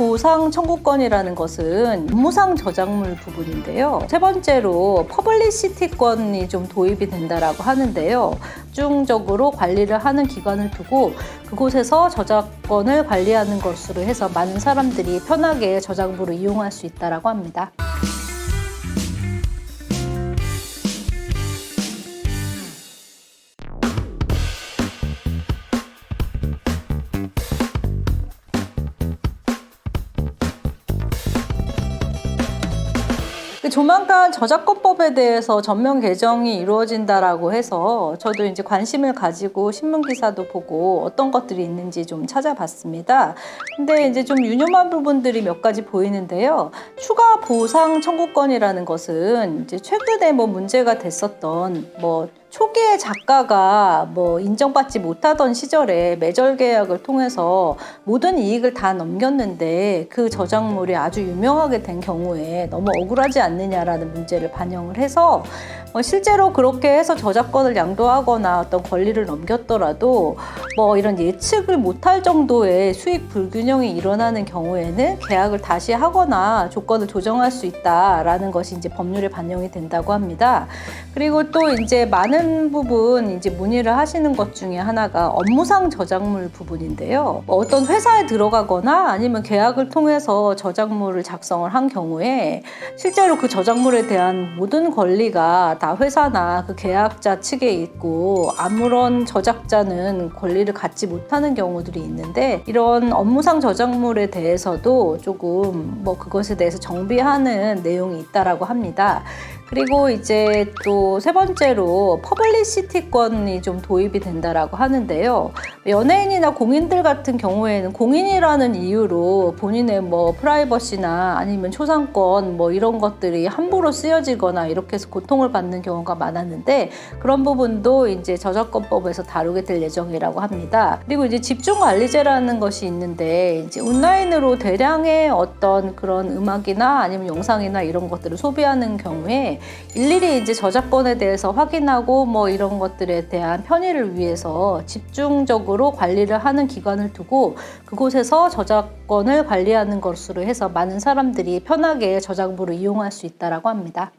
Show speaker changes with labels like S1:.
S1: 보상 청구권이라는 것은 업무상 저작물 부분인데요. 세 번째로 퍼블리시티권이 좀 도입이 된다라고 하는데요. 집중적으로 관리를 하는 기관을 두고 그곳에서 저작권을 관리하는 것으로 해서 많은 사람들이 편하게 저작물을 이용할 수 있다라고 합니다. 조만간 저작권법에 대해서 전면 개정이 이루어진다라고 해서 저도 이제 관심을 가지고 신문 기사도 보고 어떤 것들이 있는지 좀 찾아봤습니다. 근데 이제 좀 유념한 부분들이 몇 가지 보이는데요. 추가 보상 청구권이라는 것은 이제 최근에 문제가 됐었던 초기에 작가가 인정받지 못하던 시절에 매절 계약을 통해서 모든 이익을 다 넘겼는데 그 저작물이 아주 유명하게 된 경우에 너무 억울하지 않느냐라는 문제를 반영을 해서 실제로 그렇게 해서 저작권을 양도하거나 어떤 권리를 넘겼더라도 이런 예측을 못할 정도의 수익 불균형이 일어나는 경우에는 계약을 다시 하거나 조건을 조정할 수 있다라는 것이 이제 법률에 반영이 된다고 합니다. 그리고 또 이제 많은 부분 이제 문의를 하시는 것 중에 하나가 업무상 저작물 부분인데요. 어떤 회사에 들어가거나 아니면 계약을 통해서 저작물을 작성을 한 경우에 실제로 그 저작물에 대한 모든 권리가 다 회사나 그 계약자 측에 있고 아무런 저작자는 권리를 갖지 못하는 경우들이 있는데 이런 업무상 저작물에 대해서도 조금 그것에 대해서 정비하는 내용이 있다라고 합니다. 그리고 이제 또 세 번째로 퍼블리시티권이 좀 도입이 된다라고 하는데요. 연예인이나 공인들 같은 경우에는 공인이라는 이유로 본인의 프라이버시나 아니면 초상권 이런 것들이 함부로 쓰여지거나 이렇게 해서 고통을 받는 경우가 많았는데 그런 부분도 이제 저작권법에서 다루게 될 예정이라고 합니다. 그리고 이제 집중관리제라는 것이 있는데 이제 온라인으로 대량의 어떤 그런 음악이나 아니면 영상이나 이런 것들을 소비하는 경우에 일일이 이제 저작권에 대해서 확인하고 이런 것들에 대한 편의를 위해서 집중적으로 관리를 하는 기관을 두고 그곳에서 저작권을 관리하는 것으로 해서 많은 사람들이 편하게 저작물을 이용할 수 있다라고 합니다.